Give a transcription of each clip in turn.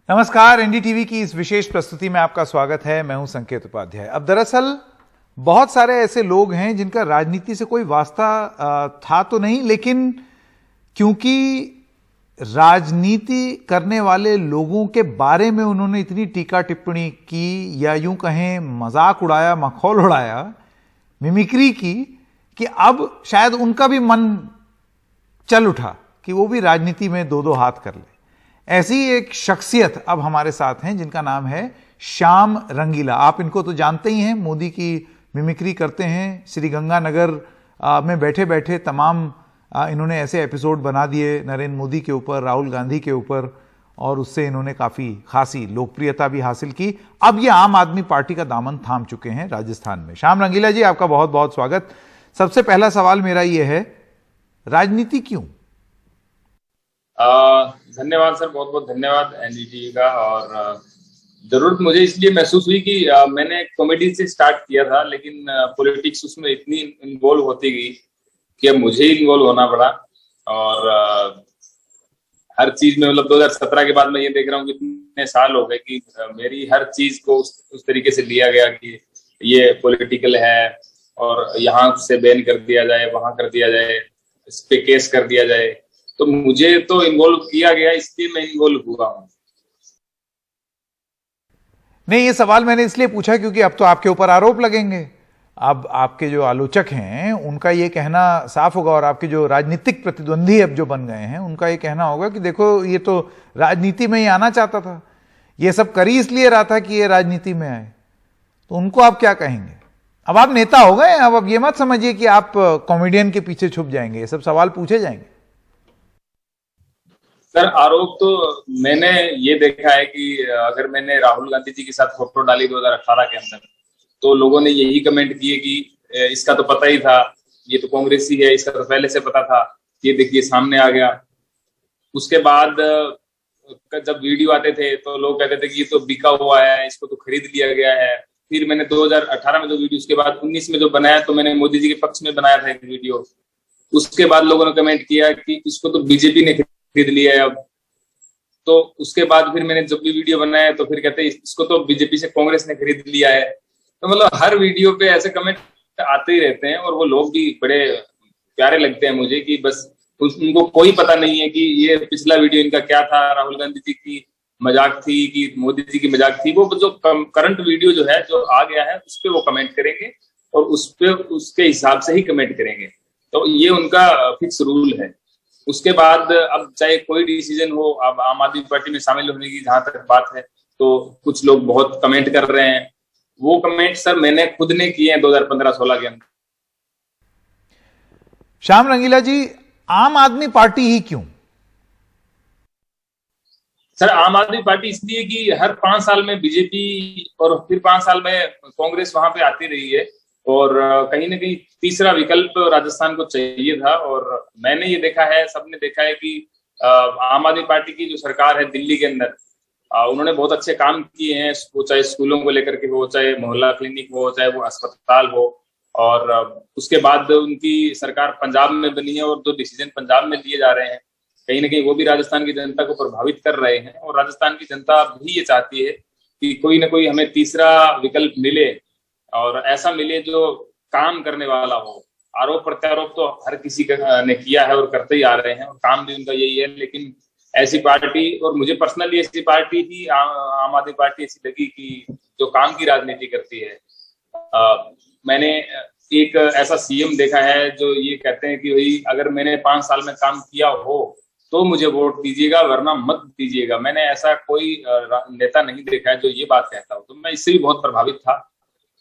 नमस्कार, एनडीटीवी की इस विशेष प्रस्तुति में आपका स्वागत है। मैं हूं संकेत उपाध्याय। अब दरअसल बहुत सारे ऐसे लोग हैं जिनका राजनीति से कोई वास्ता था तो नहीं, लेकिन क्योंकि राजनीति करने वाले लोगों के बारे में उन्होंने इतनी टीका टिप्पणी की, या यूं कहें मजाक उड़ाया, मखौल उड़ाया, मिमिक्री की, कि अब शायद उनका भी मन चल उठा कि वो भी राजनीति में दो दो हाथ कर ले। ऐसी एक शख्सियत अब हमारे साथ हैं जिनका नाम है श्याम रंगीला। आप इनको तो जानते ही हैं, मोदी की मिमिक्री करते हैं। श्री गंगानगर में बैठे बैठे तमाम इन्होंने ऐसे एपिसोड बना दिए नरेंद्र मोदी के ऊपर, राहुल गांधी के ऊपर, और उससे इन्होंने काफी खासी लोकप्रियता भी हासिल की। अब ये आम आदमी पार्टी का दामन थाम चुके हैं राजस्थान में। श्याम रंगीला जी, आपका बहुत बहुत स्वागत। सबसे पहला सवाल मेरा ये है, राजनीति क्यों? धन्यवाद सर, बहुत बहुत धन्यवाद एनडीटीवी का। और जरूरत मुझे इसलिए महसूस हुई कि मैंने कॉमेडी से स्टार्ट किया था, लेकिन पॉलिटिक्स उसमें इतनी इन्वॉल्व होती गई कि अब मुझे इन्वॉल्व होना पड़ा। और हर चीज में, मतलब 2017 के बाद मैं ये देख रहा हूँ कि इतने साल हो गए कि मेरी हर चीज को उस तरीके से लिया गया कि ये पॉलिटिकल है और यहाँ से बैन कर दिया जाए, वहां कर दिया जाए, इस पे केस कर दिया जाए। तो मुझे तो इन्वॉल्व किया गया, इसलिए मैं इन्वॉल्व हुआ हूं। नहीं, ये सवाल मैंने इसलिए पूछा क्योंकि अब तो आपके ऊपर आरोप लगेंगे। अब आपके जो आलोचक हैं उनका ये कहना साफ होगा, और आपके जो राजनीतिक प्रतिद्वंदी अब जो बन गए हैं उनका ये कहना होगा कि देखो, ये तो राजनीति में ही आना चाहता था, ये सब कर ही इसलिए रहा था कि ये राजनीति में आए। तो उनको आप क्या कहेंगे? अब आप नेता हो गए, अब ये मत समझिए कि आप कॉमेडियन के पीछे छुप जाएंगे, ये सब सवाल पूछे जाएंगे। सर, आरोप तो मैंने ये देखा है कि अगर मैंने राहुल गांधी जी के साथ फोटो डाली 2018 के अंदर, तो लोगों ने यही कमेंट किए कि इसका तो पता ही था, ये तो कांग्रेसी है, इसका तो पहले से पता था, ये देखिए सामने आ गया। उसके बाद जब वीडियो आते थे तो लोग कहते थे कि ये तो बिका हुआ है, इसको तो खरीद लिया गया है। फिर मैंने 2018 में जो वीडियो, उसके बाद 19 में जो बनाया, तो मैंने मोदी जी के पक्ष में बनाया था एक वीडियो। उसके बाद लोगों ने कमेंट किया कि इसको तो बीजेपी ने खरीद लिया है अब। तो उसके बाद फिर मैंने जब भी वीडियो बनाया तो फिर कहते हैं इसको तो बीजेपी से कांग्रेस ने खरीद लिया है। तो मतलब हर वीडियो पे ऐसे कमेंट आते ही रहते हैं, और वो लोग भी बड़े प्यारे लगते हैं मुझे कि बस उनको कोई पता नहीं है कि ये पिछला वीडियो इनका क्या था, राहुल गांधी जी की मजाक थी कि मोदी जी की मजाक थी। वो जो करंट वीडियो जो है, जो आ गया है, उस पर वो कमेंट करेंगे और उस पे उसके हिसाब से ही कमेंट करेंगे। तो ये उनका फिक्स रूल है। उसके बाद अब चाहे कोई डिसीजन हो, अब आम आदमी पार्टी में शामिल होने की जहां तक बात है, तो कुछ लोग बहुत कमेंट कर रहे हैं। वो कमेंट सर मैंने खुद ने किए हैं 2015-16 के अंदर। श्याम रंगीला जी, आम आदमी पार्टी ही क्यों? सर, आम आदमी पार्टी इसलिए कि हर 5 साल में बीजेपी और फिर 5 साल में कांग्रेस वहां पे आती रही है, और कहीं ना कहीं तीसरा विकल्प राजस्थान को चाहिए था। और मैंने ये देखा है, सबने देखा है कि आम आदमी पार्टी की जो सरकार है दिल्ली के अंदर, उन्होंने बहुत अच्छे काम किए हैं। वो चाहे स्कूलों को लेकर के हो, चाहे मोहल्ला क्लिनिक हो, चाहे वो अस्पताल हो। और उसके बाद उनकी सरकार पंजाब में बनी है, और जो डिसीजन पंजाब में लिए जा रहे हैं, कहीं ना कहीं वो भी राजस्थान की जनता को प्रभावित कर रहे हैं। और राजस्थान की जनता भी ये चाहती है कि कोई ना कोई हमें तीसरा विकल्प मिले, और ऐसा मिले जो काम करने वाला हो। आरोप प्रत्यारोप तो हर किसी ने किया है और करते ही आ रहे हैं, और काम भी उनका यही है। लेकिन ऐसी पार्टी, और मुझे पर्सनली ऐसी पार्टी ही आम आदमी पार्टी ऐसी लगी कि जो काम की राजनीति करती है। मैंने एक ऐसा सीएम देखा है जो ये कहते हैं कि भाई अगर मैंने 5 साल में काम किया हो तो मुझे वोट दीजिएगा, वरना मत दीजिएगा। मैंने ऐसा कोई नेता नहीं देखा है जो ये बात कहता हो। तो मैं इससे भी बहुत प्रभावित था,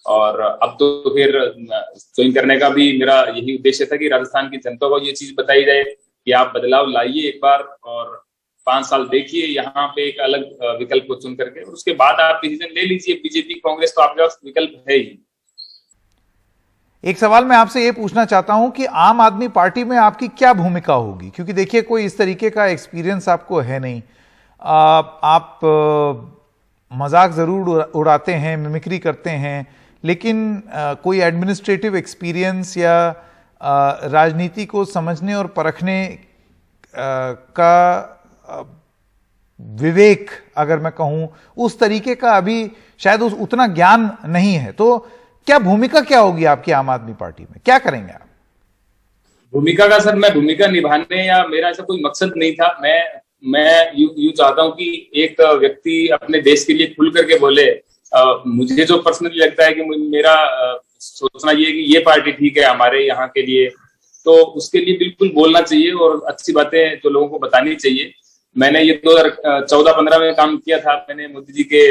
और अब तो फिर ज्वाइन करने का भी मेरा यही उद्देश्य था कि राजस्थान की जनता को ये चीज बताई जाए कि आप बदलाव लाइए एक बार, और 5 साल देखिए यहाँ पे एक अलग विकल्प को चुन करके, और उसके बाद आप डिसीजन ले लीजिए। बीजेपी कांग्रेस तो आपके पास विकल्प है ही। एक सवाल मैं आपसे ये पूछना चाहता हूं कि आम आदमी पार्टी में आपकी क्या भूमिका होगी, क्योंकि देखिए कोई इस तरीके का एक्सपीरियंस आपको है नहीं। आप मजाक जरूर उड़ाते हैं, मिमिक्री करते हैं, लेकिन कोई एडमिनिस्ट्रेटिव एक्सपीरियंस या राजनीति को समझने और परखने का विवेक अगर मैं कहूं, उस तरीके का अभी शायद उतना ज्ञान नहीं है। तो क्या भूमिका क्या होगी आपकी आम आदमी पार्टी में, क्या करेंगे आप? भूमिका का सर, मैं भूमिका निभाने या मेरा ऐसा कोई मकसद नहीं था। मैं यूं चाहता हूं कि एक व्यक्ति अपने देश के लिए खुल करके बोले। मुझे जो पर्सनली लगता है कि मेरा सोचना ये है कि ये पार्टी ठीक है हमारे यहाँ के लिए, तो उसके लिए बिल्कुल बोलना चाहिए और अच्छी बातें जो लोगों को बतानी चाहिए। मैंने ये 2014-15 में काम किया था। मैंने मोदी जी के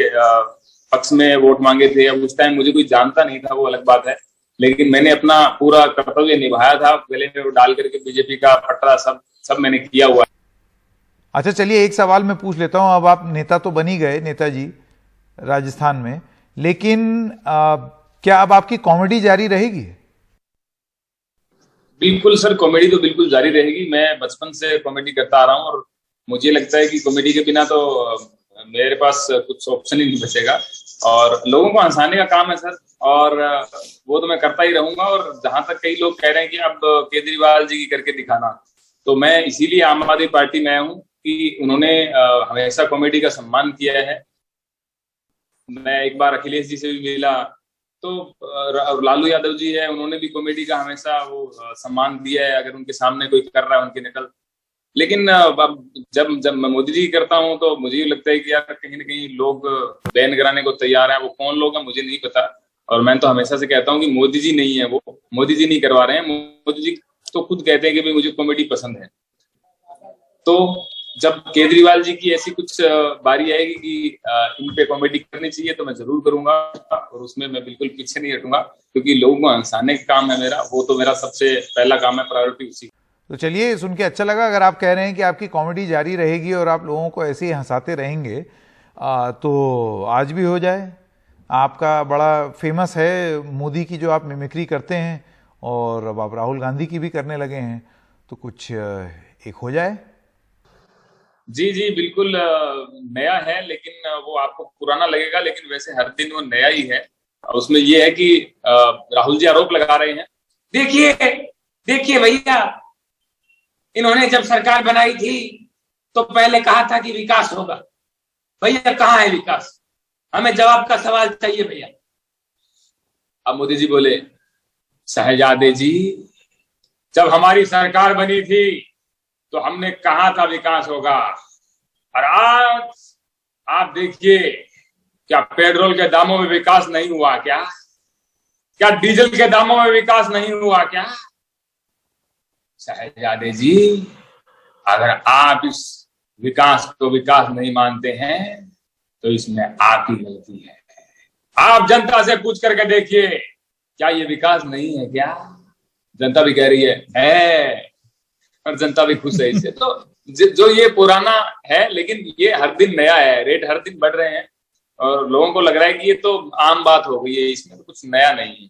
पक्ष में वोट मांगे थे। अब उस टाइम मुझे कोई जानता नहीं था, वो अलग बात है, लेकिन मैंने अपना पूरा कर्तव्य निभाया था। गले में वो डाल करके बीजेपी का पटरा सब मैंने किया हुआ। अच्छा, चलिए एक सवाल मैं पूछ लेता हूं। अब आप नेता तो बन ही गए, नेताजी, राजस्थान में, लेकिन क्या अब आपकी कॉमेडी जारी रहेगी? बिल्कुल सर, कॉमेडी तो बिल्कुल जारी रहेगी। मैं बचपन से कॉमेडी करता आ रहा हूँ और मुझे लगता है कि कॉमेडी के बिना तो मेरे पास कुछ ऑप्शन ही नहीं बचेगा। और लोगों को हंसाने का काम है सर, और वो तो मैं करता ही रहूंगा। और जहां तक कई लोग कह रहे हैं कि अब केजरीवाल जी की करके दिखाना, तो मैं इसीलिए आम आदमी पार्टी में आया हूँ कि उन्होंने हमेशा कॉमेडी का सम्मान किया है। मैं एक बार अखिलेश जी से भी मिला, तो लालू यादव जी है, उन्होंने भी कॉमेडी का हमेशा वो सम्मान दिया है, अगर उनके सामने कोई कर रहा है उनकी नकल। लेकिन अब जब मैं मोदी जी करता हूं तो मुझे ये लगता है कि यार कहीं ना कहीं लोग बैन कराने को तैयार हैं। वो कौन लोग हैं मुझे नहीं पता, और मैं तो हमेशा से कहता हूं कि मोदी जी नहीं है, वो मोदी जी नहीं करवा रहे हैं। मोदी जी तो खुद कहते हैं कि भाई मुझे कॉमेडी पसंद है। तो जब केजरीवाल जी की ऐसी कुछ बारी आएगी कि इन पे कॉमेडी करनी चाहिए, तो मैं जरूर करूंगा, और उसमें मैं बिल्कुल पीछे नहीं हटूंगा, क्योंकि लोगों को हंसाने का काम है मेरा। वो तो मेरा सबसे पहला काम है, प्रायोरिटी उसी। तो चलिए, सुन के अच्छा लगा। अगर आप कह रहे हैं कि आपकी कॉमेडी जारी रहेगी और आप लोगों को ऐसे ही हंसाते रहेंगे, तो आज भी हो जाए। आपका बड़ा फेमस है मोदी की जो आप मिमिक्री करते हैं, और अब आप राहुल गांधी की भी करने लगे हैं, तो कुछ एक हो जाए। जी जी बिल्कुल, नया है, लेकिन वो आपको पुराना लगेगा, लेकिन वैसे हर दिन वो नया ही है। उसमें ये है कि राहुल जी आरोप लगा रहे हैं। देखिए भैया, इन्होंने जब सरकार बनाई थी तो पहले कहा था कि विकास होगा। भैया कहाँ है विकास? हमें जवाब का सवाल चाहिए भैया। अब मोदी जी बोले, शहजादे जी, जब हमारी सरकार बनी थी तो हमने कहा था विकास होगा, और आज आप देखिए, क्या पेट्रोल के दामों में विकास नहीं हुआ क्या? क्या डीजल के दामों में विकास नहीं हुआ क्या? शहजादे जी, अगर आप इस विकास को विकास नहीं मानते हैं तो इसमें आपकी गलती है। आप जनता से पूछ करके देखिए, क्या ये विकास नहीं है क्या? जनता भी कह रही है, और जनता भी खुश है इससे। तो जो ये पुराना है, लेकिन ये हर दिन नया है, रेट हर दिन बढ़ रहे हैं, और लोगों को लग रहा है कि ये तो आम बात हो गई है, इसमें तो कुछ नया नहीं है।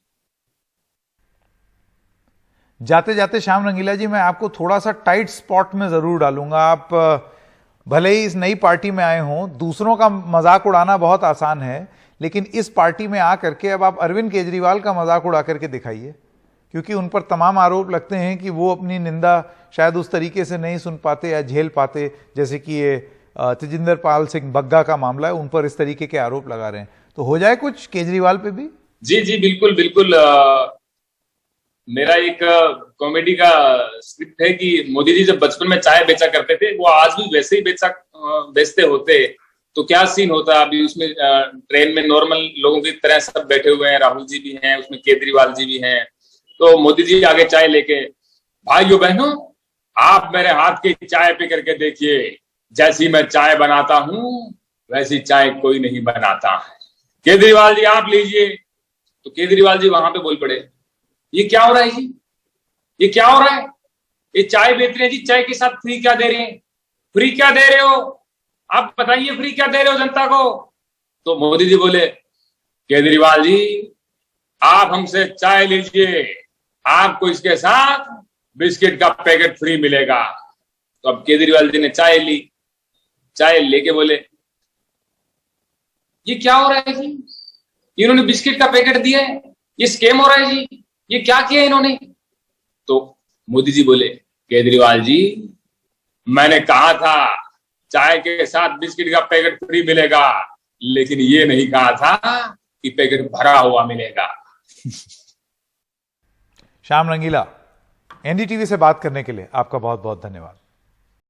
जाते जाते श्याम रंगीला जी, मैं आपको थोड़ा सा टाइट स्पॉट में जरूर डालूंगा। आप भले ही इस नई पार्टी में आए हों, दूसरों का मजाक उड़ाना बहुत आसान है, लेकिन इस पार्टी में आकर के अब आप अरविंद केजरीवाल का मजाक उड़ा करके दिखाइए, क्योंकि उन पर तमाम आरोप लगते हैं कि वो अपनी निंदा शायद उस तरीके से नहीं सुन पाते या झेल पाते, जैसे कि ये तेजिंदर पाल सिंह बग्गा का मामला है, उन पर इस तरीके के आरोप लगा रहे हैं। तो हो जाए कुछ केजरीवाल पे भी? जी जी बिल्कुल बिल्कुल। मेरा एक कॉमेडी का स्क्रिप्ट है कि मोदी जी जब बचपन में चाय बेचा करते थे, वो आज भी वैसे ही बेचते होते तो क्या सीन होता। अभी उसमें ट्रेन में नॉर्मल लोगों की तरह सब बैठे हुए हैं, राहुल जी भी हैं उसमें, केजरीवाल जी भी हैं, तो मोदी जी आगे चाय लेके, भाइयों बहनों, आप मेरे हाथ की चाय पी करके देखिए, जैसी मैं चाय बनाता हूं वैसी चाय कोई नहीं बनाता है। केजरीवाल जी आप लीजिए। तो केजरीवाल जी वहां पे बोल पड़े, ये क्या हो रहा है जी? ये क्या हो रहा है? ये चाय बेच रहे हैं जी, चाय के साथ फ्री क्या दे रहे हैं? फ्री क्या दे रहे हो आप बताइए, फ्री क्या दे रहे हो जनता को? तो मोदी जी बोले, केजरीवाल जी आप हमसे चाय लीजिए, आपको इसके साथ बिस्किट का पैकेट फ्री मिलेगा। तो अब केजरीवाल जी ने चाय ली, चाय लेके बोले, ये क्या हो रहा है जी? इन्होंने बिस्किट का पैकेट दिया है, ये स्कैम हो रहा है जी, ये क्या किया इन्होंने? तो मोदी जी बोले, केजरीवाल जी मैंने कहा था चाय के साथ बिस्किट का पैकेट फ्री मिलेगा, लेकिन ये नहीं कहा था कि पैकेट भरा हुआ मिलेगा। श्याम रंगीला, एनडीटीवी से बात करने के लिए आपका बहुत बहुत धन्यवाद।